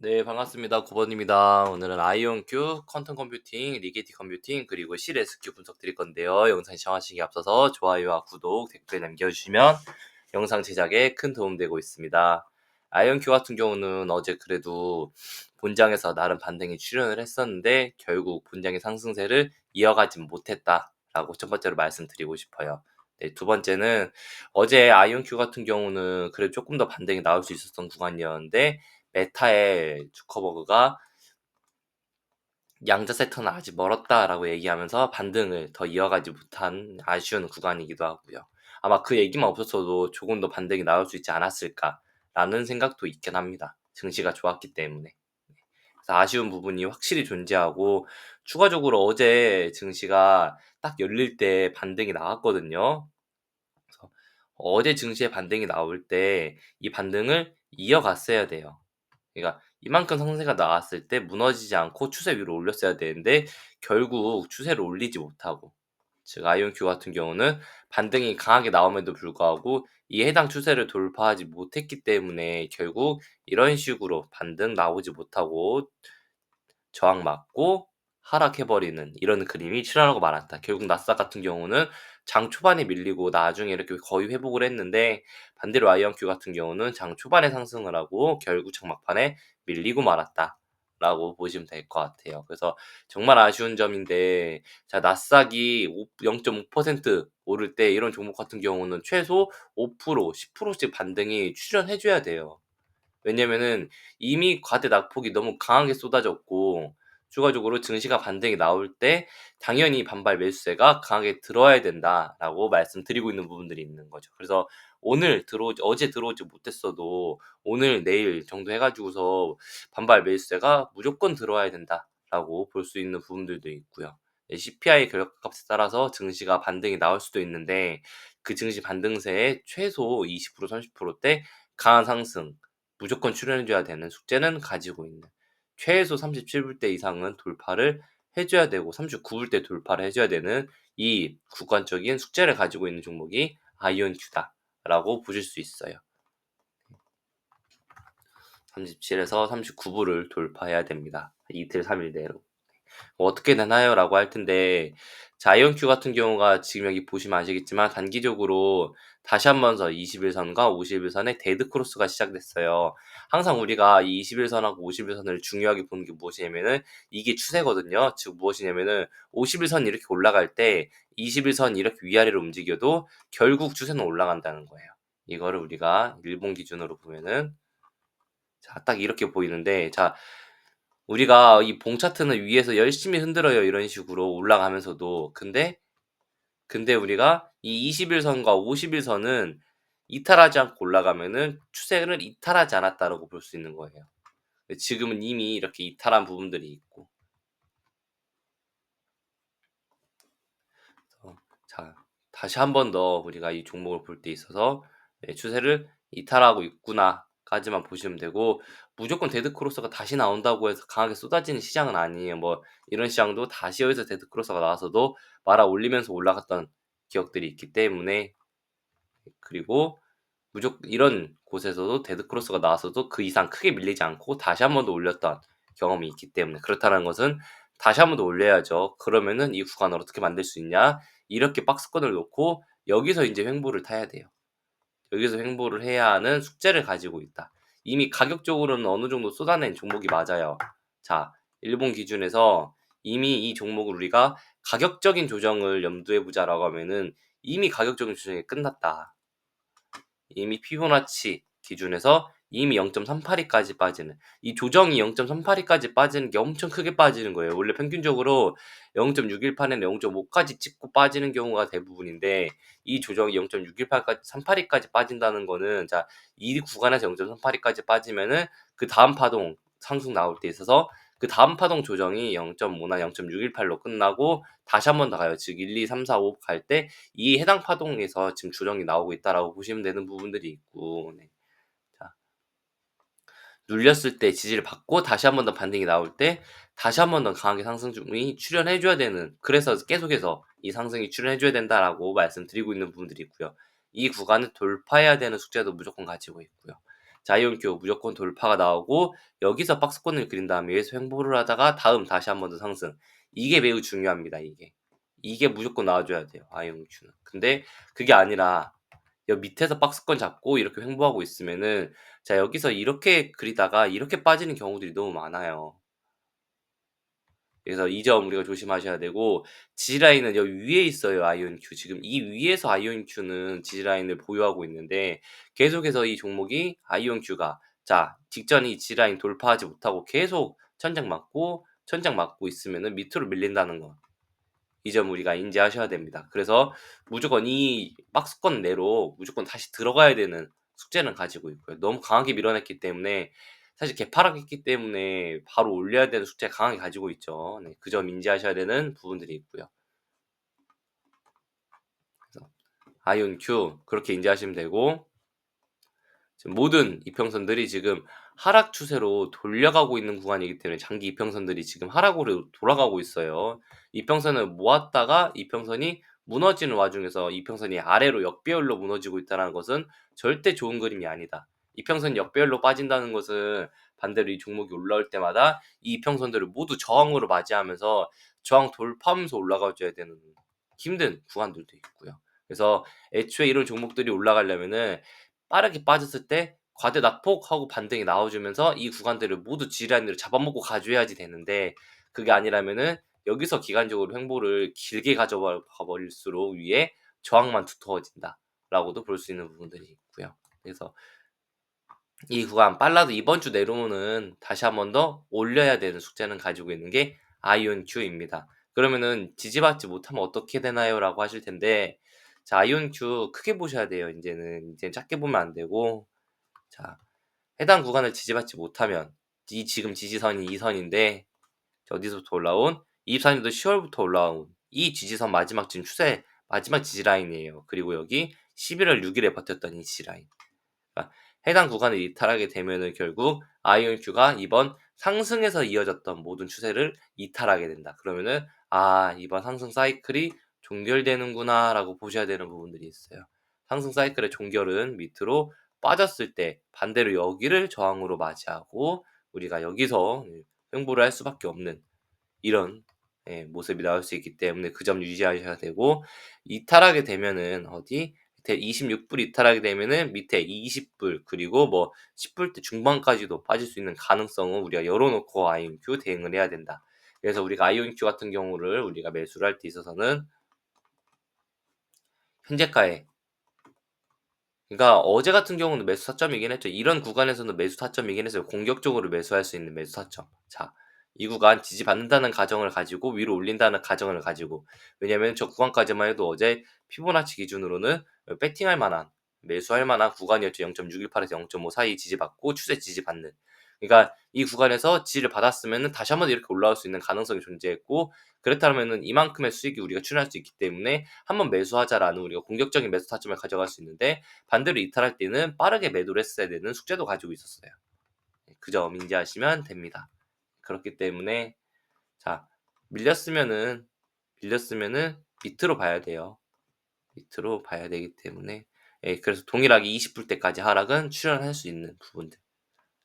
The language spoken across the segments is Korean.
네, 반갑습니다. 9번입니다. 오늘은 아이온큐, 퀀텀 컴퓨팅, 리게티 컴퓨팅, 그리고 실SQ 분석 드릴 건데요. 영상 시청하시기 앞서서 좋아요와 구독, 댓글 남겨주시면 영상 제작에 큰 도움 되고 있습니다. 아이온큐 같은 경우는 어제 그래도 본장에서 나름 반등이 출현을 했었는데 결국 본장의 상승세를 이어가지 못했다라고 첫 번째로 말씀드리고 싶어요. 네, 두 번째는 어제 아이온큐 같은 경우는 그래도 조금 더 반등이 나올 수 있었던 구간이었는데 메타의 주커버그가 양자 세터는 아직 멀었다라고 얘기하면서 반등을 더 이어가지 못한 아쉬운 구간이기도 하고요. 아마 그 얘기만 없었어도 조금 더 반등이 나올 수 있지 않았을까라는 생각도 있긴 합니다. 증시가 좋았기 때문에. 그래서 아쉬운 부분이 확실히 존재하고 추가적으로 어제 증시가 딱 열릴 때 반등이 나왔거든요. 그래서 어제 증시의 반등이 나올 때 이 반등을 이어갔어야 돼요. 그러니까 이만큼 상승세가 나왔을 때 무너지지 않고 추세 위로 올렸어야 되는데 결국 추세를 올리지 못하고, 즉 아이온큐 같은 경우는 반등이 강하게 나옴에도 불구하고 이 해당 추세를 돌파하지 못했기 때문에 결국 이런 식으로 반등 나오지 못하고 저항 맞고 하락해버리는 이런 그림이 출현하고 말았다. 결국 나스닥 같은 경우는 장 초반에 밀리고 나중에 이렇게 거의 회복을 했는데, 반대로 아이언큐 같은 경우는 장 초반에 상승을 하고 결국 장 막판에 밀리고 말았다 라고 보시면 될 것 같아요. 그래서 정말 아쉬운 점인데, 자 나스닥이 0.5% 오를 때 이런 종목 같은 경우는 최소 5% 10%씩 반등이 출현해 줘야 돼요. 왜냐면은 이미 과대 낙폭이 너무 강하게 쏟아졌고 추가적으로 증시가 반등이 나올 때 당연히 반발 매수세가 강하게 들어와야 된다라고 말씀드리고 있는 부분들이 있는 거죠. 그래서 어제 들어오지 못했어도 오늘 내일 정도 해가지고서 반발 매수세가 무조건 들어와야 된다라고 볼 수 있는 부분들도 있고요. CPI 결과값에 따라서 증시가 반등이 나올 수도 있는데 그 증시 반등세의 최소 20% 30%대 강한 상승 무조건 출연해줘야 되는 숙제는 가지고 있는, 최소 37불대 이상은 돌파를 해줘야 되고 39불대 돌파를 해줘야 되는 이 구간적인 숙제를 가지고 있는 종목이 아이온큐다라고 보실 수 있어요. 37에서 39불을 돌파해야 됩니다. 이틀 3일 내로. 어떻게 되나요? 라고 할 텐데, 자, 아이온큐 같은 경우가 지금 여기 보시면 아시겠지만 단기적으로 다시 한번 더 21선과 51선의 데드 크로스가 시작됐어요. 항상 우리가 이 21선하고 51선을 중요하게 보는 게 무엇이냐면은 이게 추세거든요. 즉 무엇이냐면은 51선 이렇게 올라갈 때 21선 이렇게 위아래로 움직여도 결국 추세는 올라간다는 거예요. 이거를 우리가 일본 기준으로 보면은 자, 딱 이렇게 보이는데, 자, 우리가 이 봉 차트는 위에서 열심히 흔들어요. 이런 식으로 올라가면서도. 근데 우리가 이 21선과 51선은 이탈하지 않고 올라가면은 추세를 이탈하지 않았다라고 볼 수 있는 거예요. 지금은 이미 이렇게 이탈한 부분들이 있고. 자, 다시 한 번 더 우리가 이 종목을 볼 때 있어서 추세를 이탈하고 있구나까지만 보시면 되고, 무조건 데드 크로스가 다시 나온다고 해서 강하게 쏟아지는 시장은 아니에요. 뭐 이런 시장도 다시 여기서 데드 크로스가 나와서도 말아 올리면서 올라갔던 기억들이 있기 때문에, 그리고 무조건 이런 곳에서도 데드 크로스가 나와서도 그 이상 크게 밀리지 않고 다시 한 번 더 올렸던 경험이 있기 때문에, 그렇다는 것은 다시 한 번 더 올려야죠. 그러면은 이 구간을 어떻게 만들 수 있냐? 이렇게 박스권을 놓고 여기서 이제 횡보를 타야 돼요. 여기서 횡보를 해야 하는 숙제를 가지고 있다. 이미 가격적으로는 어느 정도 쏟아낸 종목이 맞아요. 자, 일본 기준에서 이미 이 종목을 우리가 가격적인 조정을 염두에 보자라고 하면은 이미 가격적인 조정이 끝났다. 이미 피보나치 기준에서 이미 0.382까지 빠지는, 이 조정이 0.382까지 빠지는 게 엄청 크게 빠지는 거예요. 원래 평균적으로 0.618에는 0.5까지 찍고 빠지는 경우가 대부분인데 이 조정이 0.618까지 382까지 빠진다는 거는, 자, 이 구간에서 0.382까지 빠지면은 그 다음 파동 상승 나올 때 있어서 그 다음 파동 조정이 0.5나 0.618로 끝나고 다시 한 번 더 가요. 즉 1, 2, 3, 4, 5 갈 때 이 해당 파동에서 지금 조정이 나오고 있다라고 보시면 되는 부분들이 있고, 네. 자, 눌렸을 때 지지를 받고 다시 한 번 더 반등이 나올 때 다시 한 번 더 강하게 상승이 출현해 줘야 되는, 그래서 계속해서 이 상승이 출현해 줘야 된다라고 말씀드리고 있는 부분들이 있고요. 이 구간을 돌파해야 되는 숙제도 무조건 가지고 있고요. 자이온큐 무조건 돌파가 나오고 여기서 박스권을 그린 다음에 여기서 횡보를 하다가 다음 다시 한 번 더 상승. 이게 매우 중요합니다, 이게. 이게 무조건 나와줘야 돼요, 아이온큐는. 근데 그게 아니라 여 밑에서 박스권 잡고 이렇게 횡보하고 있으면은 자 여기서 이렇게 그리다가 이렇게 빠지는 경우들이 너무 많아요. 그래서 이 점 우리가 조심하셔야 되고 지지라인은 여기 위에 있어요, 아이온큐. 지금 이 위에서 아이온큐는 지지라인을 보유하고 있는데 계속해서 이 종목이 아이온큐가 자 직전 이 지지라인 돌파하지 못하고 계속 천장 맞고 있으면은 밑으로 밀린다는 거. 이 점 우리가 인지하셔야 됩니다. 그래서 무조건 이 박스권 내로 무조건 다시 들어가야 되는 숙제는 가지고 있고요. 너무 강하게 밀어냈기 때문에 사실 개파락했기 때문에 바로 올려야 되는 숙제 강하게 가지고 있죠. 네, 그 점 인지하셔야 되는 부분들이 있고요. 그래서 아이온큐 그렇게 인지하시면 되고 지금 모든 이평선들이 지금 하락 추세로 돌려가고 있는 구간이기 때문에 장기 이평선들이 지금 하락으로 돌아가고 있어요. 이평선을 모았다가 이평선이 무너지는 와중에서 이평선이 아래로 역배열로 무너지고 있다는 것은 절대 좋은 그림이 아니다. 이평선이 역배열로 빠진다는 것은 반대로 이 종목이 올라올 때마다 이 이평선들을 모두 저항으로 맞이하면서 저항 돌파하면서 올라가줘야 되는 힘든 구간들도 있고요. 그래서 애초에 이런 종목들이 올라가려면은 빠르게 빠졌을 때 과대 낙폭하고 반등이 나와주면서 이 구간들을 모두 지라인으로 잡아먹고 가줘야지 되는데 그게 아니라면은 여기서 기간적으로 횡보를 길게 가져가 버릴수록 위에 저항만 두터워진다라고도 볼 수 있는 부분들이 있고요. 그래서 이 구간 빨라도 이번 주 내로는 다시 한 번 더 올려야 되는 숙제는 가지고 있는 게 아이온큐입니다. 그러면은 지지받지 못하면 어떻게 되나요?라고 하실 텐데 자 아이온큐 크게 보셔야 돼요. 이제는 작게 보면 안 되고 자 해당 구간을 지지받지 못하면 이 지금 지지선이 이 선인데 어디서부터 올라온 24년도 10월부터 올라온 이 지지선 마지막 지금 추세 마지막 지지라인이에요. 그리고 여기 11월 6일에 버텼던 이 지지라인. 그러니까 해당 구간을 이탈하게 되면은 결국 아이온큐가 이번 상승에서 이어졌던 모든 추세를 이탈하게 된다. 그러면은 아 이번 상승 사이클이 종결되는구나라고 보셔야 되는 부분들이 있어요. 상승 사이클의 종결은 밑으로 빠졌을 때 반대로 여기를 저항으로 맞이하고 우리가 여기서 횡보를 할 수밖에 없는 이런 모습이 나올 수 있기 때문에 그 점 유지하셔야 되고 이탈하게 되면은 어디 밑에 26불 이탈하게 되면은 밑에 20불 그리고 뭐 10불대 중반까지도 빠질 수 있는 가능성을 우리가 열어놓고 아이온큐 대응을 해야 된다. 그래서 우리가 아이온큐 같은 경우를 우리가 매수를 할 때 있어서는 현재가에 그러니까 어제 같은 경우는 매수 타점이긴 했죠. 이런 구간에서는 매수 타점이긴 했어요. 공격적으로 매수할 수 있는 매수 타점. 자, 이 구간 지지받는다는 가정을 가지고 위로 올린다는 가정을 가지고 왜냐면 저 구간까지만 해도 어제 피보나치 기준으로는 배팅할 만한 매수할 만한 구간이었죠. 0.618에서 0.5 사이 지지받고 추세 지지받는. 그러니까 이 구간에서 지지를 받았으면은 다시 한번 이렇게 올라올 수 있는 가능성이 존재했고 그렇다면은 이만큼의 수익이 우리가 출현할 수 있기 때문에 한번 매수하자라는 우리가 공격적인 매수 타점을 가져갈 수 있는데 반대로 이탈할 때는 빠르게 매도를 했어야 되는 숙제도 가지고 있었어요. 그 점 인지하시면 됩니다. 그렇기 때문에 자 밀렸으면은 밀렸으면은 밑으로 봐야 돼요. 밑으로 봐야 되기 때문에 그래서 동일하게 20불 때까지 하락은 출현할 수 있는 부분들.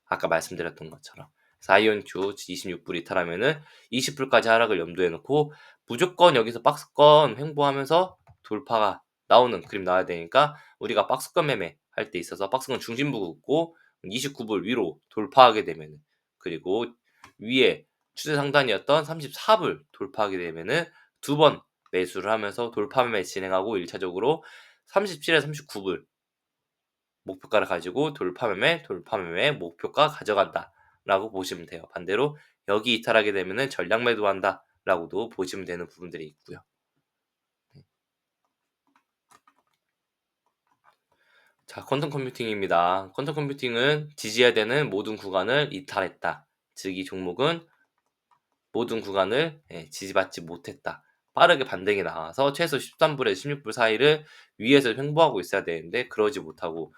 아까 말씀드렸던 것처럼 사이온큐 26불 이탈하면은 20불까지 하락을 염두에 놓고 무조건 여기서 박스권 횡보하면서 돌파가 나오는 그림 나와야 되니까 우리가 박스권 매매 할 때 있어서 박스권 중심부 긋고 29불 위로 돌파하게 되면은 그리고 위에 추세 상단이었던 34불 돌파하게 되면은 두 번 매수를 하면서 돌파 매매 진행하고 1차적으로 37에서 39불 목표가를 가지고 돌파 매매 목표가 가져간다라고 보시면 돼요. 반대로 여기 이탈하게 되면은 전략 매도한다라고도 보시면 되는 부분들이 있고요. 자, 퀀텀 컴퓨팅입니다. 퀀텀 컴퓨팅은 지지해야 되는 모든 구간을 이탈했다. 즉 이 종목은 모든 구간을 지지받지 못했다. 빠르게 반등이 나와서 최소 13불에서 16불 사이를 위에서 횡보하고 있어야 되는데 그러지 못하고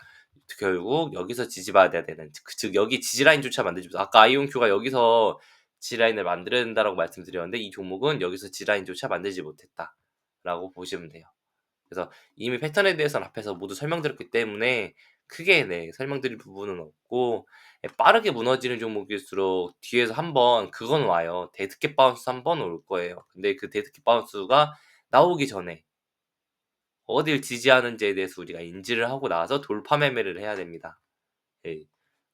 결국 여기서 지지받아야 되는 즉 여기 지지라인조차 만들지 못해 아까 아이온큐가 여기서 지지라인을 만들어야 된다라고 말씀드렸는데 이 종목은 여기서 지지라인조차 만들지 못했다라고 보시면 돼요. 그래서 이미 패턴에 대해서는 앞에서 모두 설명드렸기 때문에 크게 설명드릴 부분은 없고, 빠르게 무너지는 종목일수록 뒤에서 한번 그건 와요. 데드캣 바운스 한 번 올 거예요. 근데 그 데드캣 바운스가 나오기 전에 어딜 지지하는지에 대해서 우리가 인지를 하고 나서 돌파 매매를 해야 됩니다. 예.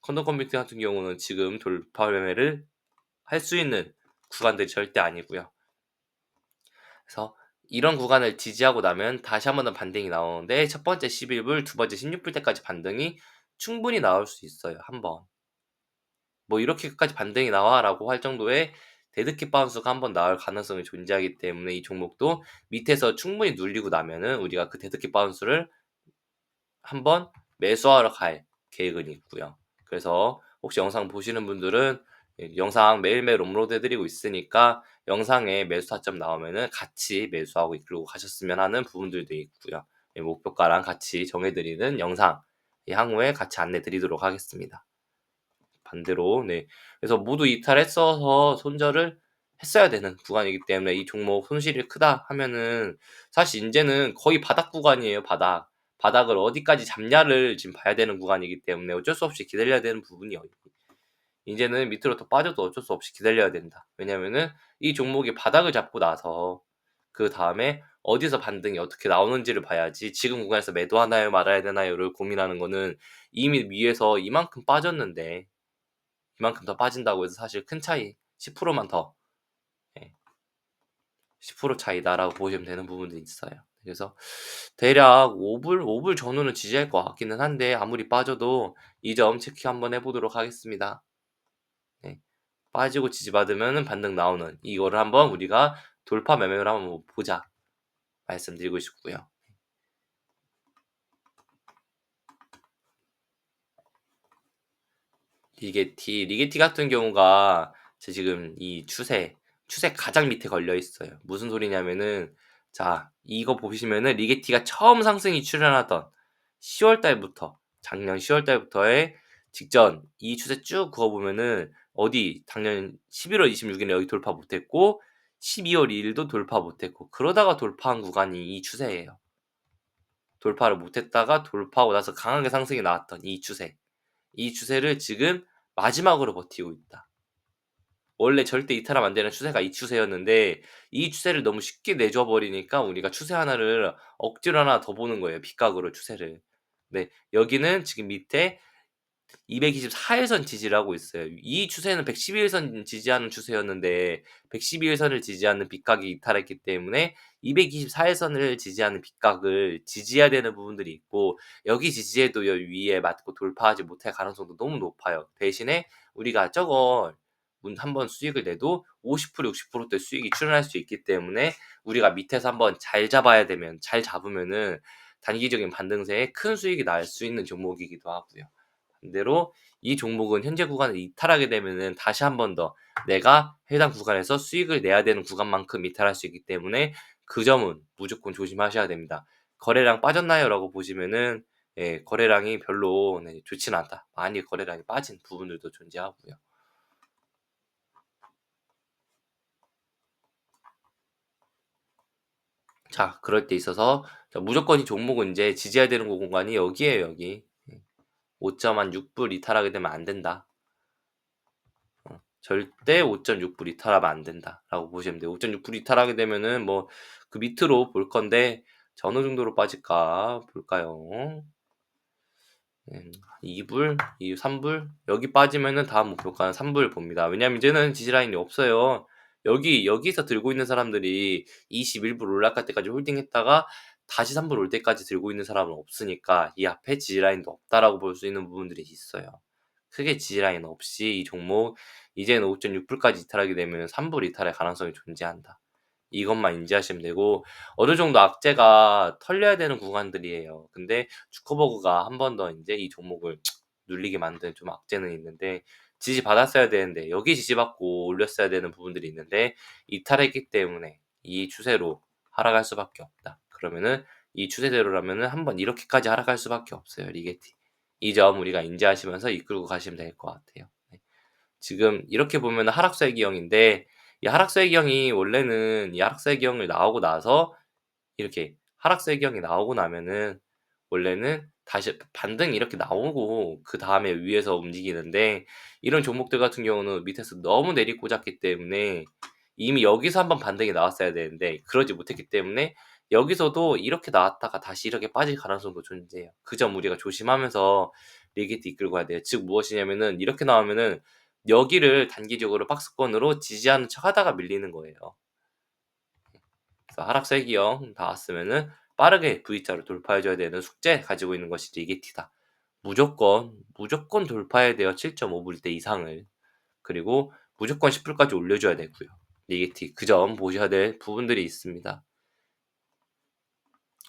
퀀텀 컴퓨팅 같은 경우는 지금 돌파 매매를 할 수 있는 구간들이 절대 아니고요. 그래서 이런 구간을 지지하고 나면 다시 한 번 더 반등이 나오는데, 첫 번째 11불, 두 번째 16불 때까지 반등이 충분히 나올 수 있어요, 한 번. 뭐 "이렇게까지 반등이 나와."라고 할 정도의 데드캣 바운스가 한 번 나올 가능성이 존재하기 때문에, 이 종목도 밑에서 충분히 눌리고 나면은 우리가 그 데드캣 바운스를 한번 매수하러 갈 계획은 있고요. 그래서 혹시 영상 보시는 분들은 영상 매일매일 업로드 해 드리고 있으니까 영상에 매수 타점 나오면은 같이 매수하고 이끌고 가셨으면 하는 부분들도 있고요. 목표가랑 같이 정해 드리는 영상 향후에 같이 안내 드리도록 하겠습니다. 반대로 그래서 모두 이탈했어서 손절을 했어야 되는 구간이기 때문에, 이 종목 손실이 크다 하면은 사실 인제는 거의 바닥 구간이에요, 바닥. 바닥을 어디까지 잡냐를 지금 봐야 되는 구간이기 때문에 어쩔 수 없이 기다려야 되는 부분이요. 인제는 밑으로 더 빠져도 어쩔 수 없이 기다려야 된다. 왜냐면은 이 종목이 바닥을 잡고 나서 그다음에 어디서 반등이 어떻게 나오는지를 봐야지, 지금 구간에서 매도하나요 말아야 되나요를 고민하는 거는 이미 위에서 이만큼 빠졌는데, 이만큼 더 빠진다고 해서 사실 큰 차이 10%만 더, 예, 10% 차이다라고 보시면 되는 부분도 있어요. 그래서 대략 5불 전후는 지지할 것 같기는 한데, 아무리 빠져도 이 점 체크 한번 해 보도록 하겠습니다. 네. 빠지고 지지받으면은 반등 나오는 이거를 한번 우리가 돌파 매매를 한번 보자 말씀드리고 싶고요. 리게티 같은 경우가 지금 이 추세 가장 밑에 걸려 있어요. 무슨 소리냐면은, 자 이거 보시면은 리게티가 처음 상승이 출현하던 10월 달부터, 작년 10월 달부터의 직전 이 추세 쭉 그어 보면은, 어디 작년 11월 26 일에 여기 돌파 못 했고 12월 2 일도 돌파 못 했고, 그러다가 돌파한 구간이 이 추세예요. 돌파를 못 했다가 돌파하고 나서 강하게 상승이 나왔던 이 추세. 이 추세를 지금 마지막으로 버티고 있다. 원래 절대 이탈하면 안 되는 추세가 이 추세였는데, 이 추세를 너무 쉽게 내줘 버리니까 우리가 추세 하나를 억지로 하나 더 보는 거예요, 빗각으로 추세를. 네. 여기는 지금 밑에 224 일선 지지를 하고 있어요. 이 추세는 112 일선 지지하는 추세였는데 112 일선을 지지하는 빗각이 이탈했기 때문에 224 일선을 지지하는 빗각을 지지해야 되는 부분들이 있고, 여기 지지해도 여 위에 맞고 돌파하지 못할 가능성도 너무 높아요. 대신에 우리가 저걸 한번 수익을 내도 50% 60%대 수익이 출현할 수 있기 때문에, 우리가 밑에서 한번 잘 잡아야 되면, 잘 잡으면은 단기적인 반등세에 큰 수익이 날 수 있는 종목이기도 하고요. 반대로 이 종목은 현재 구간을 이탈하게 되면은 다시 한 번 더 내가 해당 구간에서 수익을 내야 되는 구간만큼 이탈할 수 있기 때문에, 그 점은 무조건 조심하셔야 됩니다. 거래량 빠졌나요?라고 보시면은, 거래량이 별로 좋지는 않다. 많이 거래량이 빠진 부분들도 존재하고요. 자, 그럴 때 있어서 무조건 이 종목은 인제 지지해야 되는 공간이 여기예요, 여기. 5.6불 이탈하게 되면 안 된다. 절대 5.6불 이탈하면 안 된다라고 보시면 돼요. 5.6불 이탈하게 되면은 뭐 그 밑으로 볼 건데, 자 어느 정도로 빠질까 볼까요? 2불, 3불 여기 빠지면은 다음 목표가는 3불 봅니다. 왜냐하면 이제는 지지 라인이 없어요. 여기서 들고 있는 사람들이 21불 올라갈 때까지 홀딩했다가 다시 3불 올 때까지 들고 있는 사람은 없으니까, 이 앞에 지지 라인도 없다라고 볼 수 있는 부분들이 있어요. 크게 지지 라인 없이 이 종목 이제는 5.6불까지 이탈하게 되면 3불 이탈의 가능성이 존재한다. 이것만 인지하시면 되고, 어느 정도 악재가 털려야 되는 구간들이에요. 근데 주커버그가 한 번 더 인제 이 종목을 눌리게 만든 좀 악재는 있는데, 지지받았어야 되는데 여기 지지받고 올렸어야 되는 부분들이 있는데 이탈했기 때문에 이 추세로 하락할 수밖에 없다. 그러면은 이 추세대로라면은 한 번 이렇게까지 하락할 수밖에 없어요, 리게티. 이 점 우리가 인지하시면서 이끌고 가시면 될 것 같아요. 네. 지금 이렇게 보면은 하락세 기형인데, 이 하락세 기형이 원래는 이 하락세 기형을 나오고 나서, 이렇게 하락세 기형이 나오고 나면은 원래는 다시 반등이 이렇게 나오고 그다음에 위에서 움직이는데, 이런 종목들 같은 경우는 밑에서 너무 내리꽂았기 때문에 이미 여기서 한번 반등이 나왔어야 되는데 그러지 못했기 때문에 여기서도 이렇게 나왔다가 다시 이렇게 빠질 가능성도 존재해요. 그 점 우리가 조심하면서 리게트 이끌고 가야 돼요. 즉 무엇이냐면은 이렇게 나오면은 여기를 단기적으로 박스권으로 지지하는 척하다가 밀리는 거예요. 그래서 하락세 기형 나왔으면은 빠르게 V자로 돌파해줘야 되는 숙제 가지고 있는 것이 리게티다. 무조건 돌파해야 돼요. 7.5불대 이상을. 그리고 무조건 10불까지 올려줘야 되고요. 리게티 그 점 보셔야 될 부분들이 있습니다.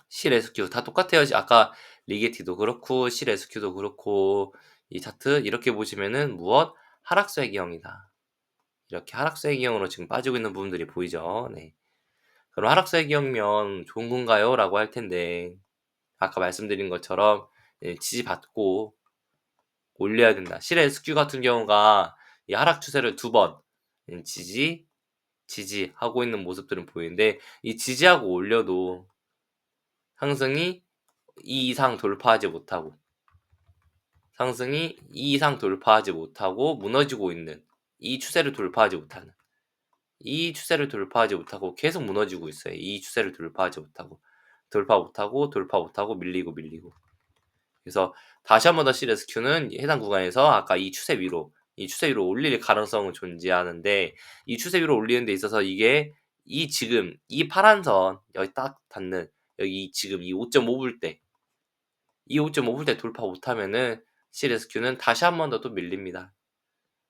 실 SQ 다 똑같아요. 아까 리게티도 그렇고 실 SQ도 그렇고 이 차트 이렇게 보시면은 무엇? 하락세 기형이다. 이렇게 하락세 기형으로 지금 빠지고 있는 부분들이 보이죠. 네. 그럼 하락세 기형면 좋은 건가요? 라고 할 텐데 아까 말씀드린 것처럼 지지받고 올려야 된다. 실의 SQ 같은 경우가 이 하락 추세를 2번 지지하고 있는 모습들은 보이는데 이 지지하고 올려도 상승이 2 이상 돌파하지 못하고 무너지고 있는 이 추세를 돌파하지 못하고 계속 무너지고 있어요. 이 추세를 돌파 못하고 밀리고. 그래서 다시 한 번 더 CSQ는 해당 구간에서 아까 이 추세 위로 올릴 가능성은 존재하는데, 이 추세 위로 올리는 데 있어서 이게 지금 이 파란 선 여기 딱 닿는 여기 지금 이 5.5불대 돌파 못하면은 CSQ는 다시 한 번 더 또 밀립니다.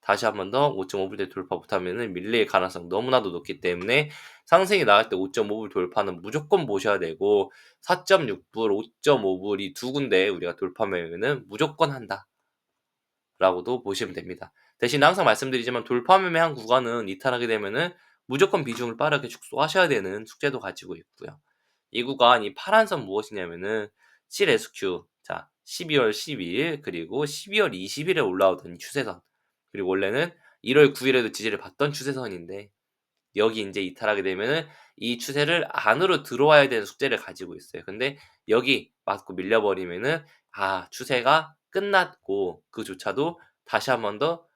다시 한 번 더 5.5불대 돌파 못하면은 밀릴 가능성 너무나도 높기 때문에 상승이 나갈 때 5.5불 돌파는 무조건 보셔야 되고 4.6불, 5.5불 이 두 군데 우리가 돌파매매는 무조건 한다 라고도 보시면 됩니다. 대신 항상 말씀드리지만 돌파매매한 구간은 이탈하게 되면은 무조건 비중을 빠르게 축소하셔야 되는 숙제도 가지고 있고요. 이 구간 이 파란 선 무엇이냐면은 CSQ 12월 12일 그리고 12월 20일에 올라오던 이 추세선, 그리고 원래는 1월 9일에도 지지를 받던 추세선인데 여기 이제 이탈하게 되면은 이 추세를 안으로 들어와야 되는 숙제를 가지고 있어요. 근데 여기 맞고 밀려버리면은 추세가 끝났고 그조차도 다시 한 번 더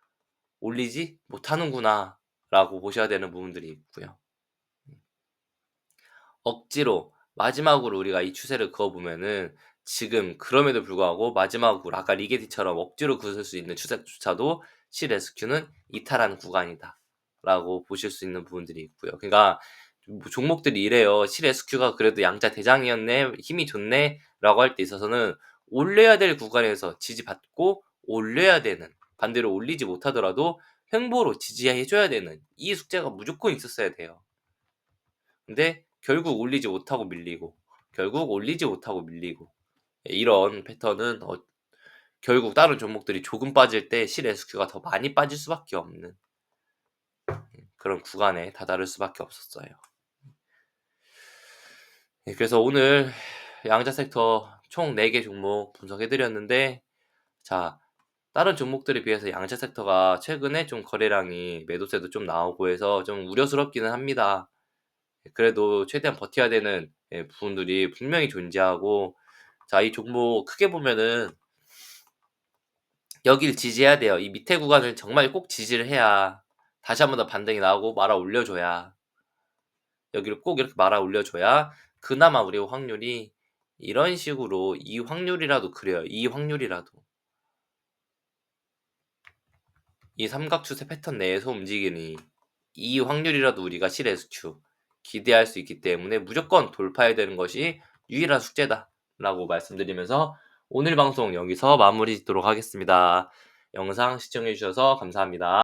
올리지 못하는구나 라고 보셔야 되는 부분들이 있고요. 억지로 마지막으로 우리가 이 추세를 그어보면은 지금 그럼에도 불구하고 마지막으로 아까 리게티처럼 억지로 그을 수 있는 추세조차도 CSQ는 이탈한 구간이다 라고 보실 수 있는 부분들이 있고요. 그러니까 종목들이 이래요. CSQ가 그래도 양자 대장이었네, 힘이 좋네 라고 할 때 있어서는 올려야 될 구간에서 지지받고 올려야 되는, 반대로 올리지 못하더라도 횡보로 지지해줘야 되는 이 숙제가 무조건 있었어야 돼요. 근데 결국 올리지 못하고 밀리고 이런 패턴은 결국 다른 종목들이 조금 빠질 때 CSQ가 더 많이 빠질 수밖에 없는 그런 구간에 다다를 수밖에 없었어요. 그래서 오늘 양자 섹터 총 4개 종목 분석해드렸는데, 다른 종목들에 비해서 양자 섹터가 최근에 좀 거래량이 매도세도 좀 나오고 해서 좀 우려스럽기는 합니다. 그래도 최대한 버텨야 되는 부분들이 분명히 존재하고, 이 종목 크게 보면은 여길 지지해야 돼요. 이 밑에 구간을 정말 꼭 지지를 해야 다시 한 번 더 반등이 나오고 말아 올려줘야, 여기를 꼭 이렇게 말아 올려줘야 그나마 우리 확률이 이런 식으로 이 확률이라도 그래요. 이 삼각 추세 패턴 내에서 움직이니 이 확률이라도 우리가 실SQ 기대할 수 있기 때문에 무조건 돌파해야 되는 것이 유일한 숙제다 라고 말씀드리면서 오늘 방송 여기서 마무리 짓도록 하겠습니다. 영상 시청해 주셔서 감사합니다.